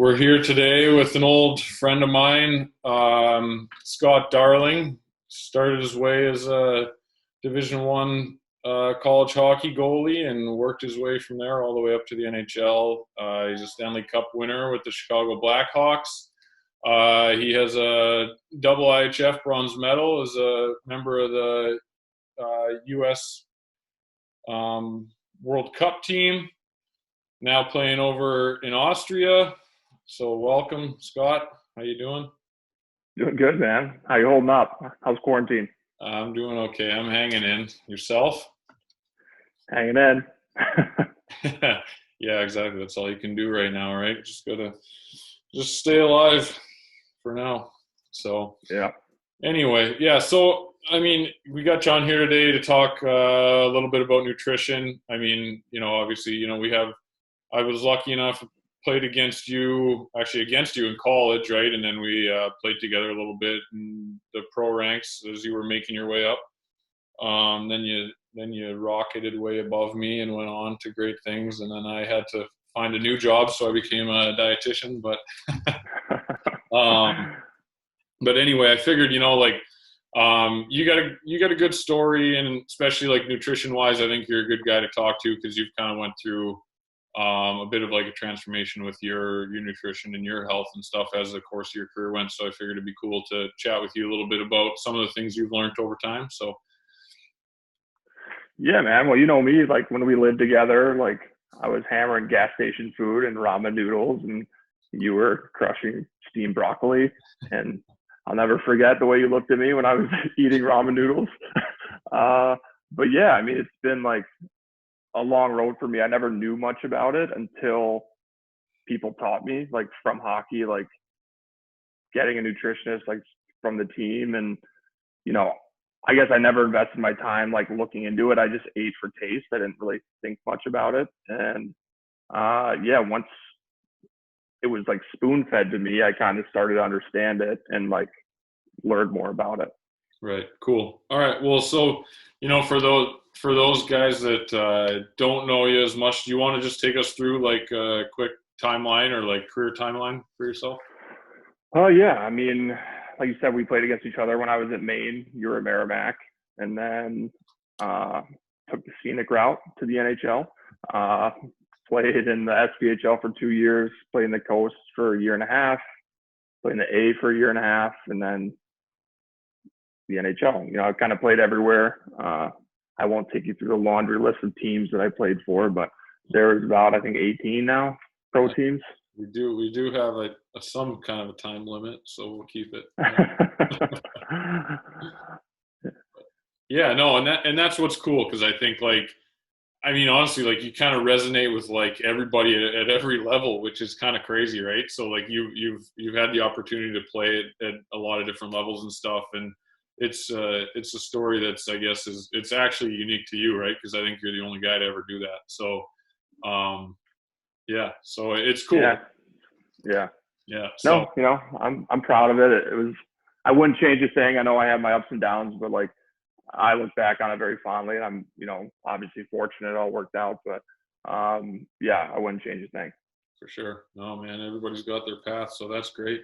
We're here today with an old friend of mine, Scott Darling. Started his way as a Division One college hockey goalie and worked his way from there all the way up to the NHL. He's a Stanley Cup winner with the Chicago Blackhawks. He has a double IHF bronze medal as a member of the U.S. World Cup team. Now playing over in Austria. So welcome, Scott. How you doing? Doing good, man. How you holding up? How's quarantine? I'm doing okay. I'm hanging in. Yourself? Hanging in. Yeah, exactly. That's all you can do right now, right? Just stay alive for now. So Yeah. anyway, yeah. So I mean, we got John here today to talk a little bit about nutrition. I mean, obviously, I was lucky enough played against you in college, right? And then we played together a little bit in the pro ranks as you were making your way up. Then you rocketed way above me and went on to great things. And then I had to find a new job, so I became a dietitian. But anyway, I figured, you got a good story, and especially like nutrition wise, I think you're a good guy to talk to because you've kind of went through a bit of like a transformation with your nutrition and your health and stuff as the course of your career went. So I figured it'd be cool to chat with you a little bit about some of the things you've learned over time. So Yeah, man. Well, you know me, like when we lived together, like I was hammering gas station food and ramen noodles, and you were crushing steamed broccoli. And I'll never forget the way you looked at me when I was eating ramen noodles. But yeah, I mean, it's been like a long road for me. I never knew much about it until people taught me, like from hockey, like getting a nutritionist, like from the team. And, you know, I guess I never invested my time like looking into it. I just ate for taste. I didn't really think much about it. And yeah, once it was like spoon fed to me, I kind of started to understand it and like learned more about it. right, cool. All right, well, so for those guys that don't know you as much, do you want to just take us through like a quick timeline or like career timeline for yourself? Oh yeah, I mean, like you said, we played against each other when I was at Maine. You were at Merrimack, and then uh, took the scenic route to the NHL. Uh, Played in the SPHL for 2 years. Played in the coast for a year and a half. Played in the A for a year and a half, and then the NHL. You know, I kind of played everywhere. I won't take you through the laundry list of teams that I played for, but there's about I think 18 now pro Yeah, teams. we do have some kind of a time limit, so we'll keep it. Yeah, no, and that's what's cool because I think like I mean honestly like you kind of resonate with like everybody at every level, which is kind of crazy, right? So like you've had the opportunity to play at a lot of different levels and stuff, and it's a story that's I guess is it's actually unique to you, right? Because I think you're the only guy to ever do that. So um, yeah, so it's cool. Yeah, yeah. Yeah, so No, you know, I'm proud of it. It was I wouldn't change a thing. I know I have my ups and downs, but like I look back on it very fondly, and I'm, you know, obviously fortunate it all worked out. But yeah, I wouldn't change a thing. for sure. No, man, everybody's got their path, so that's great.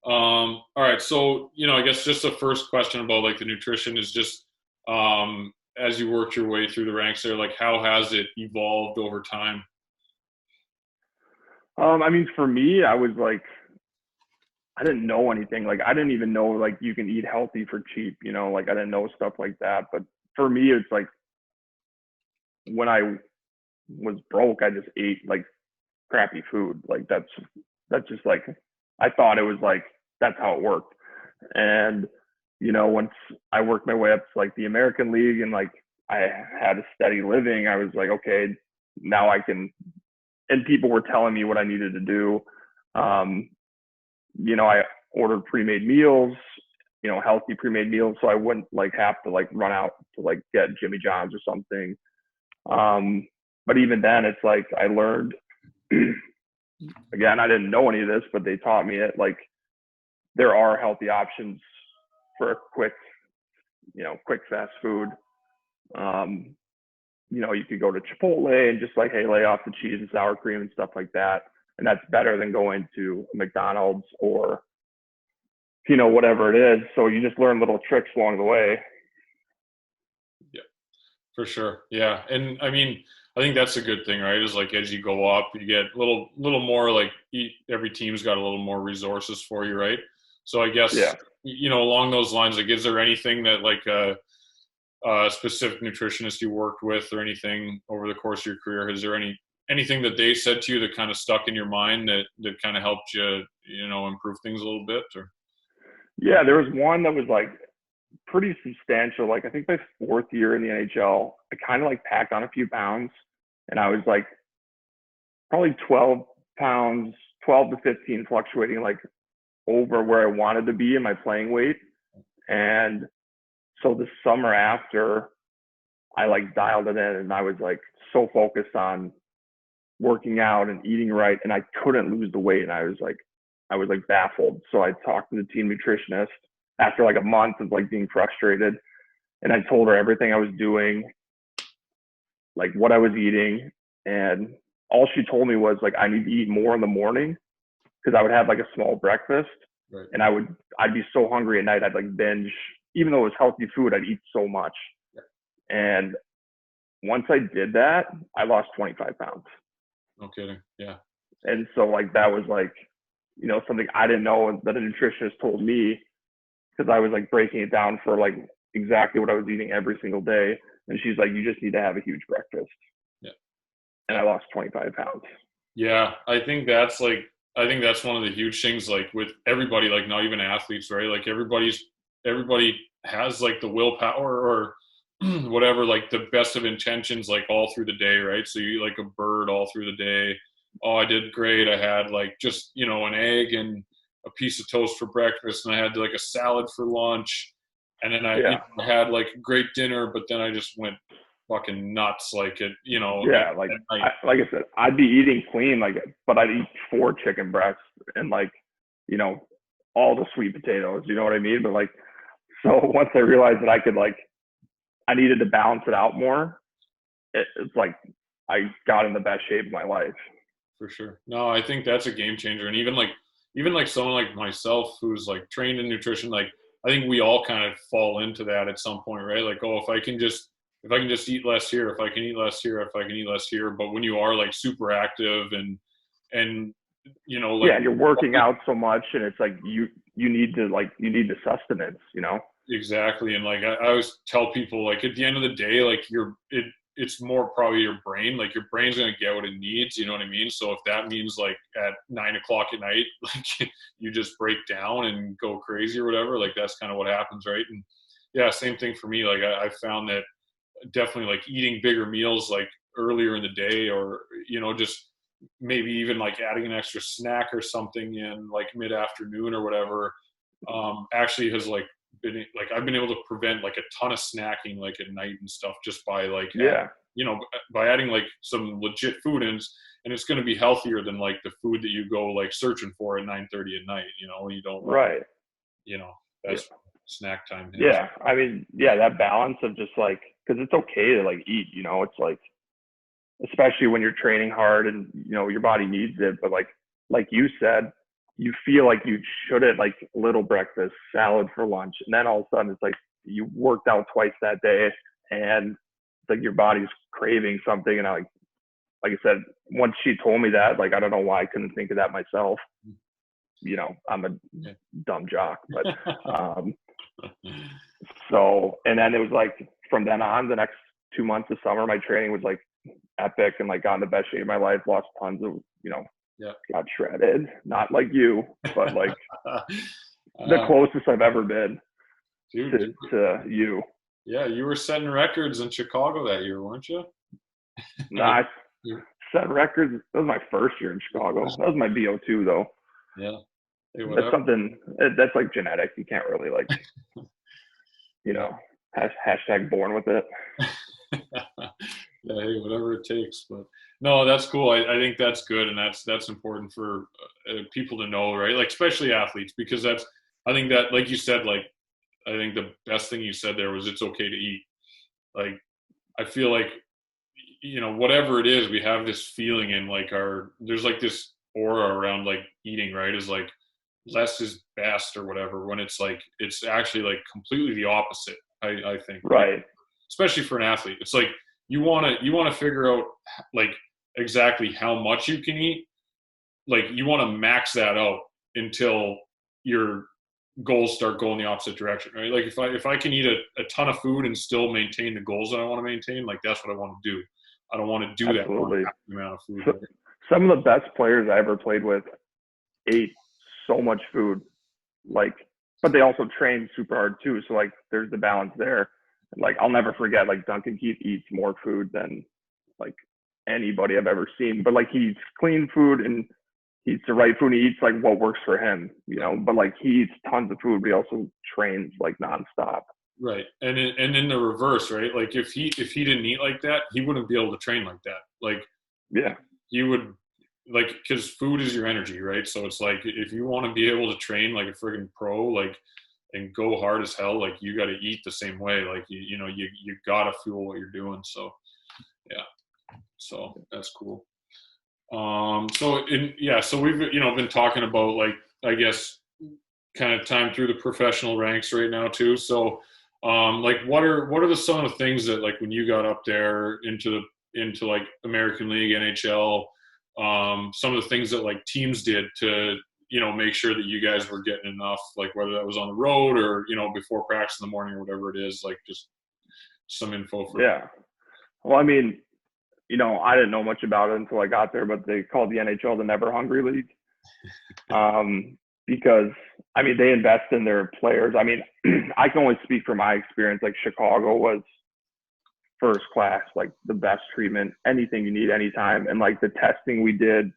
All right, so I guess just the first question about like the nutrition is just as you worked your way through the ranks there, like how has it evolved over time? I mean, for me, I was like, I didn't know anything. Like, I didn't even know like you can eat healthy for cheap. You know, like I didn't know stuff like that. But for me, it's like when I was broke, I just ate like crappy food. Like that's just like I thought it was like that's how it worked. And you know, once I worked my way up to like the American League and like I had a steady living, I was like, okay, now I can. And people were telling me what I needed to do. Um, you know, I ordered pre-made meals, you know, healthy pre-made meals, so I wouldn't like have to like run out to like get Jimmy John's or something. Um, but even then, it's like I learned. Again, I didn't know any of this, but they taught me it. Like there are healthy options for a quick, you know, quick fast food. Um, you know, you could go to Chipotle and just like, hey, lay off the cheese and sour cream and stuff like that. and that's better than going to McDonald's or, you know, whatever it is. So you just learn little tricks along the way. Yeah, for sure. Yeah. And I mean, I think that's a good thing, right? Is like as you go up, you get little more like every team's got a little more resources for you, right? So I guess, Yeah. you know, along those lines, like, is there anything that like a specific nutritionist you worked with or anything over the course of your career? Is there anything that they said to you that kind of stuck in your mind that kind of helped you, you know, improve things a little bit? Or Yeah. There was one that was like pretty substantial. Like I think my fourth year in the NHL, I kind of like packed on a few pounds, and I was like probably 12 pounds, 12 to 15, fluctuating like over where I wanted to be in my playing weight. And so the summer after, I like dialed it in, and I was like so focused on working out and eating right, and I couldn't lose the weight. And I was like baffled. So I talked to the team nutritionist after like a month of like being frustrated, and I told her everything I was doing, like what I was eating, and all she told me was like I need to eat more in the morning because I would have like a small breakfast, right. and I'd be so hungry at night I'd like binge. Even though it was healthy food, I'd eat so much. And once I did that, I lost 25 pounds. No kidding. Yeah. And so like that was like, you know, something I didn't know that a nutritionist told me, because I was like breaking it down for like exactly what I was eating every single day. And she's like, you just need to have a huge breakfast. Yeah. And I lost 25 pounds. Yeah. I think that's one of the huge things, like with everybody, like not even athletes, right? Like everybody has like the willpower or whatever, like the best of intentions, like all through the day, right? So you eat like a bird all through the day. Oh, I did great. I had like just, you know, an egg and a piece of toast for breakfast, and I had like a salad for lunch. And then Yeah. I had like a great dinner, but then I just went fucking nuts, like it, you know, Yeah. Like, at night. like I said, I'd be eating clean, like, but I'd eat 4 chicken breasts and like, you know, all the sweet potatoes, you know what I mean? But like, so once I realized that I could like, I needed to balance it out more, it's like I got in the best shape of my life. For sure. No, I think that's a game changer. And even like someone like myself who's like trained in nutrition, like I think we all kind of fall into that at some point, right? Like, oh, if I can just eat less here, if I can eat less here, if I can eat less here. But when you are like super active and you know, like Yeah, you're working out so much, and it's like you need to like you need the sustenance, you know. exactly. And like I always tell people, like at the end of the day, like it's more probably your brain. Like your brain's gonna get what it needs. You know what I mean? So if that means like at 9 o'clock at night, like you just break down and go crazy or whatever, like that's kind of what happens, right? And yeah, same thing for me. Like I found that definitely like eating bigger meals like earlier in the day, or you know, just maybe even like adding an extra snack or something in like mid afternoon or whatever, actually has like been like I've been able to prevent like a ton of snacking like at night and stuff just by like Yeah, you know, by adding like some legit food in, and it's going to be healthier than like the food that you go like searching for at 9:30 at night. You know, when you don't want, right. you know, Yeah, that's snack time is. yeah. I mean, yeah, that balance of just like because it's okay to like eat, you know. It's like especially when you're training hard and you know your body needs it, but like you said, you feel like you should have like little breakfast, salad for lunch, and then all of a sudden it's like you worked out twice that day, and it's like your body's craving something, and like I said, once she told me that, like I don't know why I couldn't think of that myself. You know, I'm a Yeah. dumb jock, but so and then it was like from then on, the next 2 months of summer, my training was like epic and like got in the best shape of my life, lost tons of, you know, Yeah. got shredded. Not like you, but like the uh, closest I've ever been dude, to you. yeah, you were setting records in Chicago that year, weren't you? Nah, I You- set records. That was my first year in Chicago. That was my BO2 though. yeah. Hey, That's whatever. something that's like genetic. You can't really like, you Yeah. know, hashtag born with it. Yeah, hey, whatever it takes. But no, that's cool. I think that's good, and that's important for people to know, right? Like especially athletes, because that's I think that, like you said, like I think the best thing you said there was it's okay to eat. Like I feel like you know whatever it is, we have this feeling in like our there's like this aura around like eating, right, is like less is best or whatever, when it's like it's actually like completely the opposite. I think, right? Right. Especially for an athlete, it's like you want to figure out like exactly how much you can eat. Like you want to max that out until your goals start going the opposite direction, right? Like if I can eat a ton of food and still maintain the goals that I want to maintain, like that's what I want to do. I don't want to do that on Absolutely. half the amount of food. So, Right? some of the best players I ever played with ate so much food, like, but they also trained super hard too. So like, there's the balance there. Like, I'll never forget, like Duncan Keith eats more food than like anybody I've ever seen. But like, he eats clean food and he eats the right food. And he eats like what works for him, you know. But like, he eats tons of food, but he also trains like nonstop. Right. And in the reverse, right? Like if he didn't eat like that, he wouldn't be able to train like that. Like Yeah, he would, like, because food is your energy, right? So it's like if you want to be able to train like a friggin' pro, like, and go hard as hell, like you got to eat the same way. Like you got to fuel what you're doing. So yeah, so that's cool. So we've been talking about, like, I guess, kind of time through the professional ranks right now too. So like what are some of the things that, like, when you got up there into like American League, NHL, some of the things that like teams did to make sure that you guys were getting enough, like whether that was on the road or before practice in the morning or whatever it is, like just some info for. yeah. Well, I mean, I didn't know much about it until I got there, but they called the NHL the Never Hungry League. Because I mean, they invest in their players. I mean, I can only speak from my experience. Like, Chicago was first class, like the best treatment, anything you need, anytime. And like the testing we did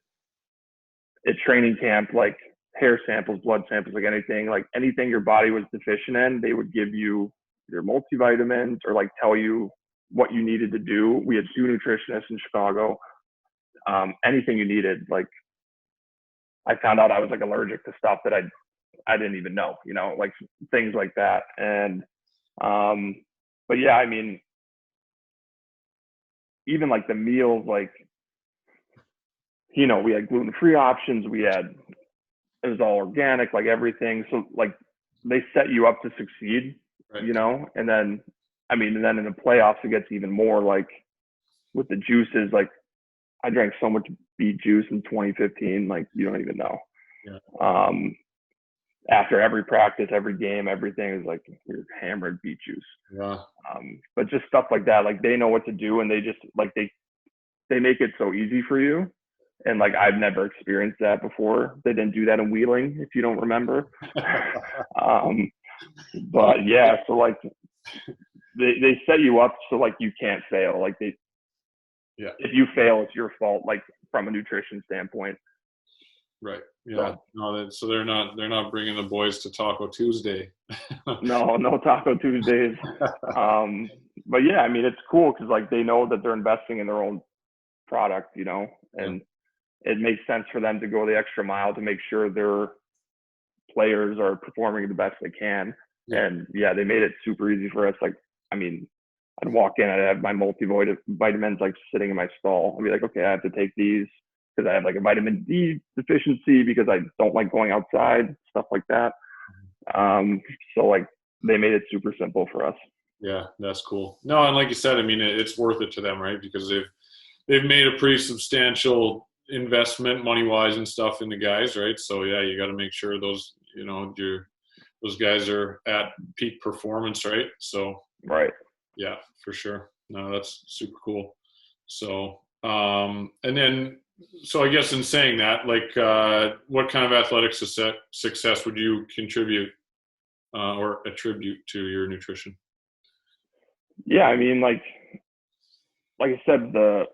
at training camp, like hair samples, blood samples, like anything your body was deficient in, they would give you either multivitamins or like tell you what you needed to do. We had 2 nutritionists in Chicago. Anything you needed. Like, I found out I was like allergic to stuff that I didn't even know, like things like that. And but yeah, I mean, even like the meals, like, we had gluten-free options. It was all organic, like everything. So like, they set you up to succeed, Right. And then, and then in the playoffs, it gets even more, like with the juices. Like, I drank so much beet juice in 2015, like you don't even know. Yeah. After every practice, every game, everything is like, you're hammered beet juice. Yeah. But just stuff like that, like they know what to do, and they just like they make it so easy for you. And like, I've never experienced that before. They didn't do that in Wheeling, if you don't remember. But yeah, so like they set you up so like you can't fail. Like Yeah. if you fail, it's your fault. Like, from a nutrition standpoint. Right. Yeah. No. So they're not bringing the boys to Taco Tuesday. No Taco Tuesdays. But yeah, I mean, it's cool because like they know that they're investing in their own product, and it makes sense for them to go the extra mile to make sure their players are performing the best they can. Yeah. And yeah, they made it super easy for us. Like, I mean, I'd walk in, I'd have my multivitamins like sitting in my stall. I'd be like, okay, I have to take these because I have like a vitamin D deficiency because I don't like going outside, stuff like that. So like, they made it super simple for us. Yeah, that's cool. No, and like you said, I mean, it's worth it to them, right? Because they've made a pretty substantial investment, money wise and stuff, in the guys, right? So yeah, you got to make sure those those guys are at peak performance, right? So Right. yeah, for sure. No, that's super cool. So and then, so I guess in saying that, like, what kind of athletic success would you contribute or attribute to your nutrition? Yeah, I mean, like I said, the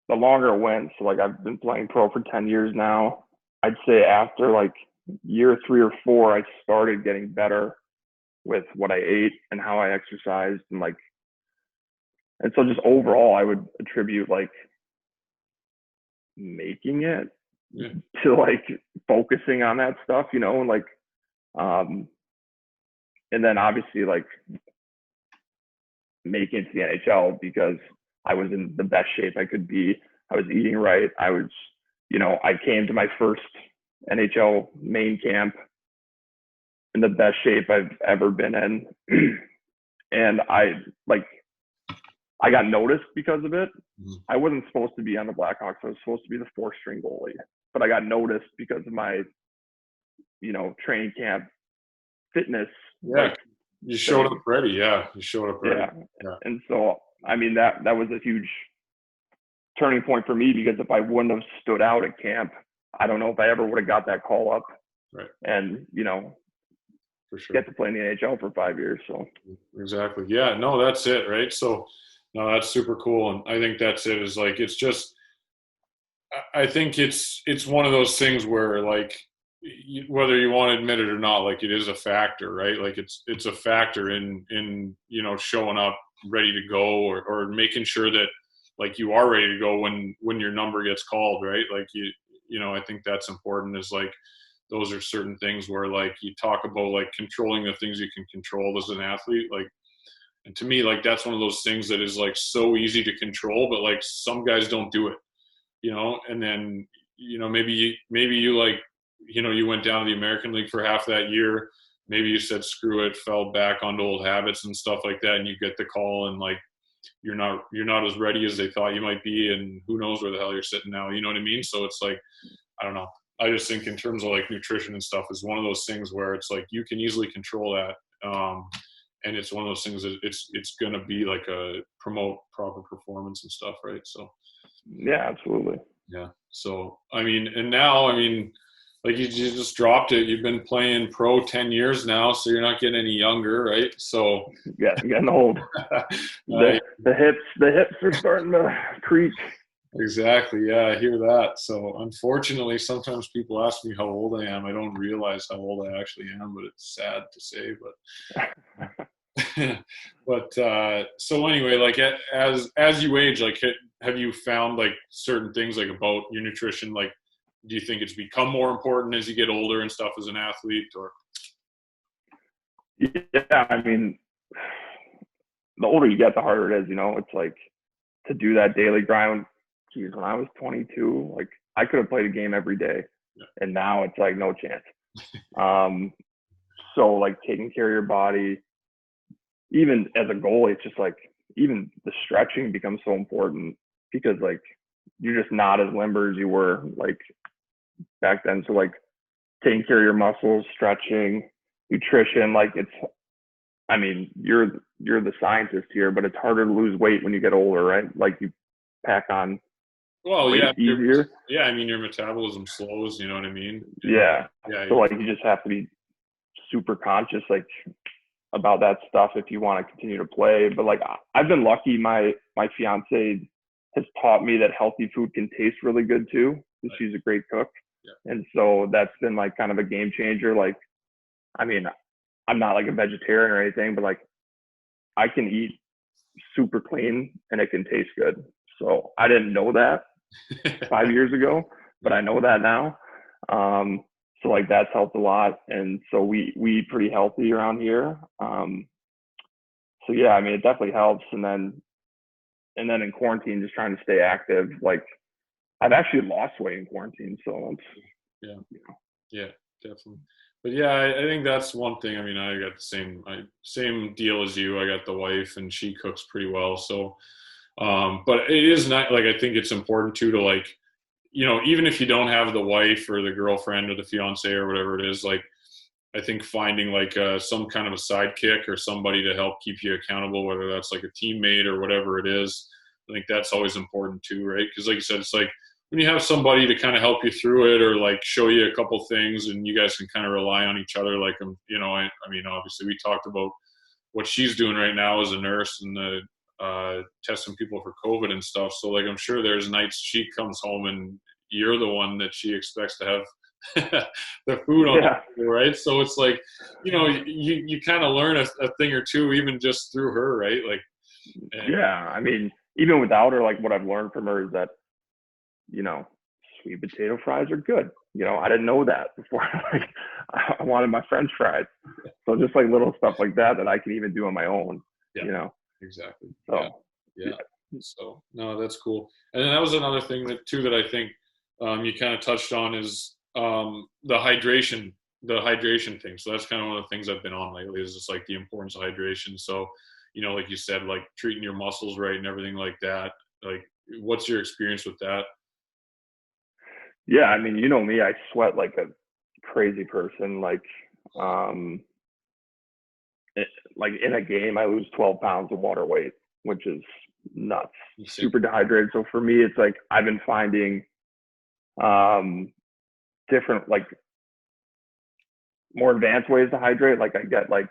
longer it went, so like, I've been playing pro for 10 years now. I'd say after like year 3 or 4, I started getting better with what I ate and how I exercised, and so just overall, I would attribute like making it to like focusing on that stuff, and like, and then obviously like making it to the NHL because I was in the best shape I could be. I was eating right. I was, I came to my first NHL main camp in the best shape I've ever been in. And I got noticed because of it. I wasn't supposed to be on the Blackhawks. I was supposed to be the 4th-string goalie, but I got noticed because of my, training camp fitness. Yeah. You showed up ready. Yeah. You showed up ready. Yeah. And so, that was a huge turning point for me, because if I wouldn't have stood out at camp, I don't know if I ever would have got that call up. Right. And, for sure, get to play in the NHL for 5 years. So exactly. Yeah, no, that's it. Right. So no, that's super cool. And I think that's it, is like, it's just, I think it's one of those things where, like, whether you want to admit it or not, like, it is a factor, right? Like it's a factor in showing up ready to go, or making sure that, like, you are ready to go when your number gets called, right? Like I think that's important, is like, those are certain things where, like, you talk about, like, controlling the things you can control as an athlete, like, and to me, like, that's one of those things that is, like, so easy to control, but, like, some guys don't do it, and then, maybe you like, you went down to the American League for half that year, maybe you said, screw it, fell back onto old habits and stuff like that, and you get the call, and, like, you're not as ready as they thought you might be, and who knows where the hell you're sitting now, you know what I mean? So it's like, I don't know. I just think in terms of, like, nutrition and stuff is one of those things where it's like, you can easily control that. And it's one of those things that it's going to be like promote proper performance and stuff. Right. So. Yeah, absolutely. Yeah. So, and now, like, you just dropped it. You've been playing pro 10 years now, so you're not getting any younger. Right. So. Yeah. I'm getting old. The hips are starting to creak. Exactly. Yeah, I hear that. So unfortunately, sometimes people ask me how old I am. I don't realize how old I actually am, but it's sad to say. But so anyway, like, as you age, like, have you found, like, certain things, like, about your nutrition? Like, do you think it's become more important as you get older and stuff as an athlete, or? Yeah, the older you get, the harder it is. It's like, to do that daily grind. Geez, when I was 22, like, I could have played a game every day, and now it's like, no chance. So, like, taking care of your body, even as a goalie, it's just like, even the stretching becomes so important, because, like, you're just not as limber as you were, like, back then. So, like, taking care of your muscles, stretching, nutrition, like, you're the scientist here, but it's harder to lose weight when you get older, right? Like, you pack on. Well, yeah, easier. Yeah, your metabolism slows. You know what I mean? Yeah. So, like, you just have to be super conscious, like, about that stuff if you want to continue to play. But, like, I've been lucky. My fiance has taught me that healthy food can taste really good too, because she's a great cook. Yeah. And so that's been, like, kind of a game changer. Like, I'm not, like, a vegetarian or anything, but, like, I can eat super clean and it can taste good. So I didn't know that 5 years ago, but I know that now. So, like, that's helped a lot. And so we eat pretty healthy around here. So yeah, it definitely helps. And then in quarantine, just trying to stay active. Like, I've actually lost weight in quarantine. So it's, yeah, definitely. But yeah, I think that's one thing. I got the same deal as you. I got the wife, and she cooks pretty well. So, but it is not, like, I think it's important too, to, like, even if you don't have the wife or the girlfriend or the fiance or whatever it is, like, I think finding, like, some kind of a sidekick or somebody to help keep you accountable, whether that's, like, a teammate or whatever it is, I think that's always important too, right? Because, like you said, it's like, when you have somebody to kind of help you through it, or, like, show you a couple things, and you guys can kind of rely on each other. Like, obviously we talked about what she's doing right now as a nurse, and testing people for COVID and stuff. So, like, I'm sure there's nights she comes home and you're the one that she expects to have the food on the table, right? So it's like, you kind of learn a thing or two, even just through her, right? Like, yeah, even without her, like, what I've learned from her is that, sweet potato fries are good. I didn't know that before. Like, I wanted my French fries. So just, like, little stuff like that I can even do on my own. Exactly. So yeah. So no, that's cool. And then that was another thing that I think you kind of touched on is the hydration thing. So that's kind of one of the things I've been on lately is just like the importance of hydration. So, like you said, like treating your muscles right and everything like that. Like, what's your experience with that? Yeah, I mean, you know me, I sweat like a crazy person. Um, like in a game, I lose 12 pounds of water weight, which is nuts. Insane. Super dehydrated. So for me, it's like I've been finding um, different, like more advanced ways to hydrate. Like I get like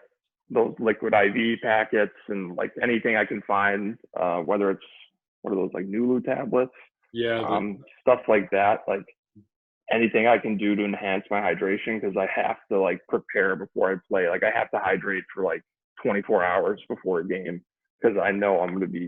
those liquid IV packets and like anything I can find, whether it's what are those like Nulu tablets, Yeah, stuff like that. Like anything I can do to enhance my hydration because I have to like prepare before I play. Like I have to hydrate for like 24 hours before a game because I know I'm going to be,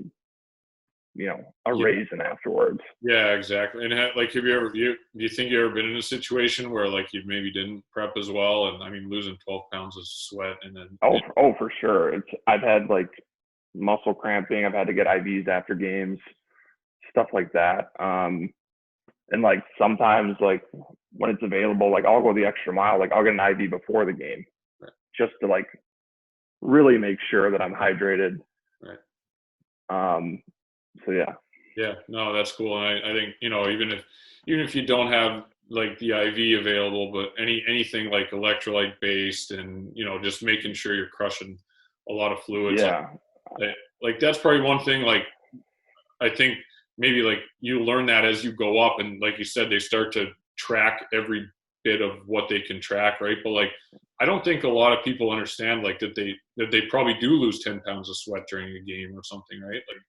a yeah, raisin afterwards. yeah, exactly. And like, have you ever, do you think you ever been in a situation where like you maybe didn't prep as well? And I mean, losing 12 pounds of sweat and then, Oh, for sure. I've had like muscle cramping. I've had to get IVs after games, stuff like that. And like sometimes like when it's available, like I'll go the extra mile. Like I'll get an IV before the game right, just to like really make sure that I'm hydrated. right. Um, so yeah. Yeah, no, that's cool. And I think, even if you don't have like the IV available, but anything like electrolyte based and, just making sure you're crushing a lot of fluids. Yeah. Like that's probably one thing, like I think maybe like you learn that as you go up and like you said, they start to track every bit of what they can track, right? But like I don't think a lot of people understand like that they probably do lose 10 pounds of sweat during a game or something, right? Like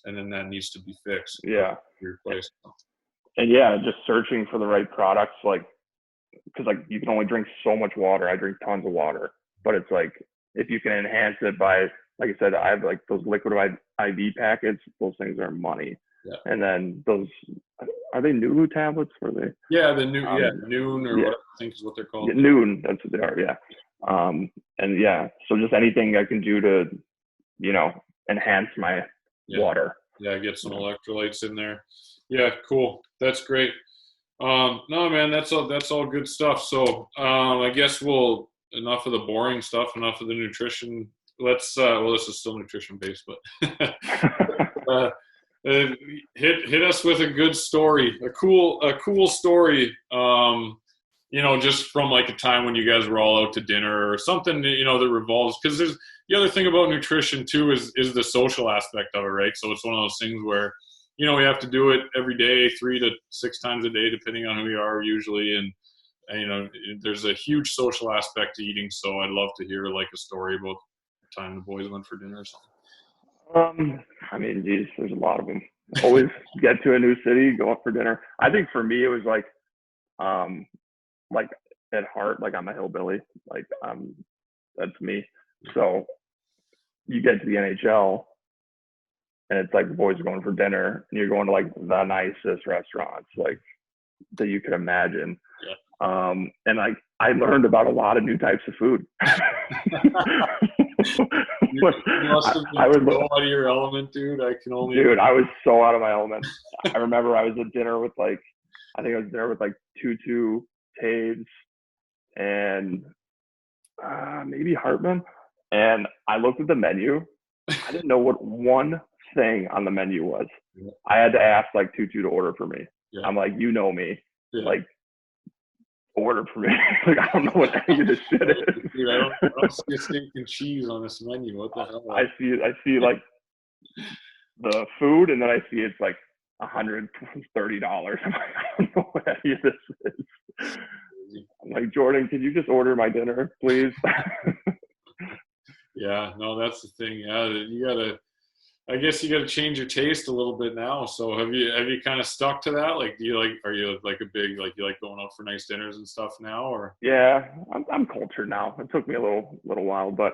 and then that needs to be fixed or Yeah. replaced. And yeah, just searching for the right products, like, because like you can only drink so much water. I drink tons of water, but it's like if you can enhance it by, like I said, I have like those liquid IV packets. Those things are money. Yeah. And then those are they Nulu tablets? Were they? Yeah, noon or Yeah, whatever I think is what they're yeah, called. noon. That's what they are. Yeah. And yeah, so just anything I can do to, you know, enhance my Yeah. water. Yeah, get some electrolytes in there. Yeah, cool. That's great. No, man, that's all good stuff. So, I guess we'll enough of the boring stuff, enough of the nutrition. Let's well, this is still nutrition based, but uh, hit us with a good story, a cool story. Just from like a time when you guys were all out to dinner or something, that revolves because there's the other thing about nutrition too is the social aspect of it, right? So it's one of those things where we have to do it every day, 3 to 6 times a day, depending on who we are usually, and there's a huge social aspect to eating. So I'd love to hear like a story about the time the boys went for dinner or something. I mean, geez, there's a lot of them. Always get to a new city, go out for dinner. I think for me, it was um, like at heart, like I'm a hillbilly. Like, that's me. So you get to the NHL and it's like the boys are going for dinner and you're going to like the nicest restaurants like that you could imagine. Yeah. And like I learned about a lot of new types of food. You must have I been was so out of your element, dude. I can only. Dude, I was so out of my element. I remember I was at dinner with like, I think I was there with like Tutu, Taves, and maybe Hartman. And I looked at the menu. I didn't know what one thing on the menu was. Yeah. I had to ask like Tutu to order for me. Yeah. I'm like, you know me. Yeah. Like, order for me. Like, I don't know what any of this shit is. Dude, I don't see a steak and cheese on this menu. What the hell? I see like the food, and then I see it's like $130. I'm like, I don't know what any of this is. I'm like, Jordan, can you just order my dinner, please? Yeah, no, that's the thing. Yeah, I guess you gotta change your taste a little bit now. So have you kind of stuck to that? Like, are you like a big, like, you like going out for nice dinners and stuff now, or? Yeah, I'm cultured now. It took me a little while, but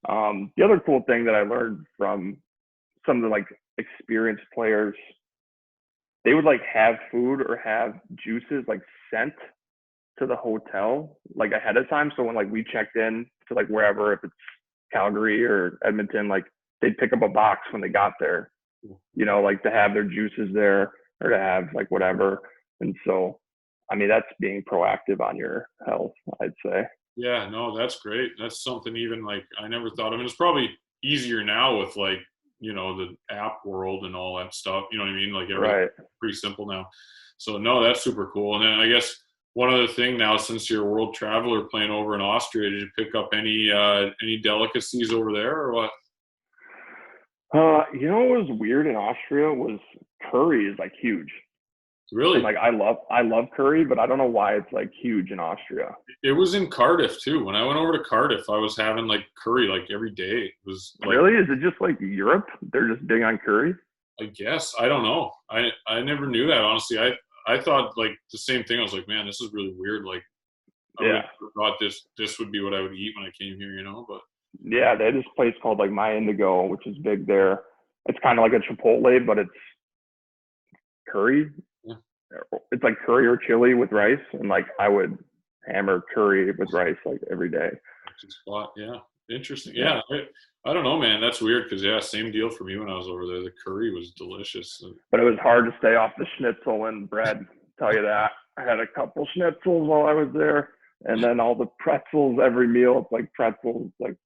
the other cool thing that I learned from some of the like experienced players, they would like have food or have juices like sent to the hotel like ahead of time. So when like we checked in to like wherever, if it's Calgary or Edmonton, like they'd pick up a box when they got there, like to have their juices there or to have like whatever. And so, I mean, that's being proactive on your health, I'd say. Yeah, no, that's great. That's something even like I never thought of. And it's probably easier now with like, the app world and all that stuff. You know what I mean? Like everything's Right. pretty simple now. So no, that's super cool. And then I guess one other thing now, since you're a world traveler playing over in Austria, did you pick up any delicacies over there or what? What was weird in Austria was curry is like huge. And Really? like I love curry, but I don't know why it's like huge in Austria. It was in Cardiff too. When I went over to Cardiff, I was having like curry like every day. It was like, Really? Is it just like Europe? They're just big on curry? I guess I don't know. I never knew that honestly. I thought like the same thing. I was like, man, this is really weird. Like I would Yeah. have thought this would be what I would eat when I came here. But Yeah, they have this place called like My Indigo, which is big there. It's kind of like a Chipotle, but it's curry. yeah, It's like curry or chili with rice, and like I would hammer curry with rice like every day. it's a spot. Yeah, interesting. Yeah, Yeah, I don't know, man. That's weird because yeah, same deal for me when I was over there. The curry was delicious. but it was hard to stay off the schnitzel and bread. Tell you that. I had a couple schnitzels while I was there, and then all the pretzels every meal. It's like pretzels. Like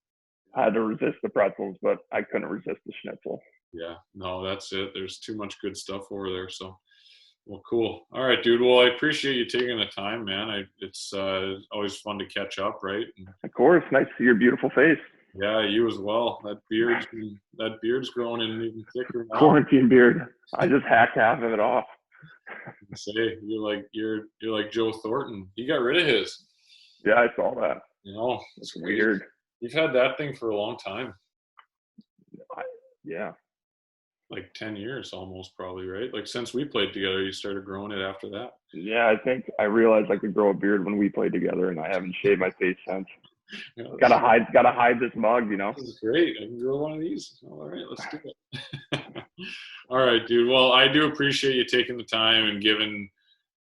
I had to resist the pretzels, but I couldn't resist the schnitzel. Yeah, no, that's it. There's too much good stuff over there. So, well, cool. All right, dude. Well, I appreciate you taking the time, man. It's always fun to catch up, right? And, Of course, nice to see your beautiful face. yeah, you as well. That beard's growing in even thicker now. Quarantine beard. I just hacked half of it off. Say you're like Joe Thornton. He got rid of his. Yeah, I saw that. It's It's crazy. weird. You've had that thing for a long time, I, yeah. like 10 years almost, probably, right? Like since we played together, you started growing it after that. Yeah, I think I realized I could grow a beard when we played together, and I haven't shaved my face since. Yeah, Gotta hide this mug. this is great. I can grow one of these. All right, let's do it. All right, dude. Well, I do appreciate you taking the time and giving,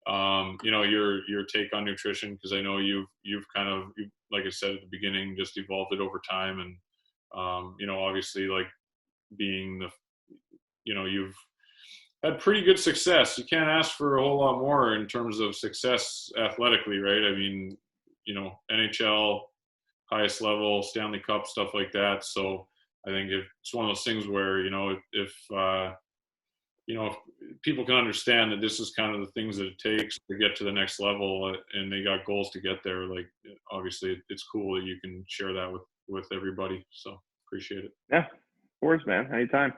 your take on nutrition because I know you've kind of, like I said at the beginning, just evolved it over time, and obviously, like being you've had pretty good success. You can't ask for a whole lot more in terms of success athletically, right? I mean, NHL, highest level, Stanley Cup, stuff like that. So I think it's one of those things where, if people can understand that this is kind of the things that it takes to get to the next level and they got goals to get there, like obviously it's cool that you can share that with everybody. So appreciate it. Yeah, of course, man. Anytime.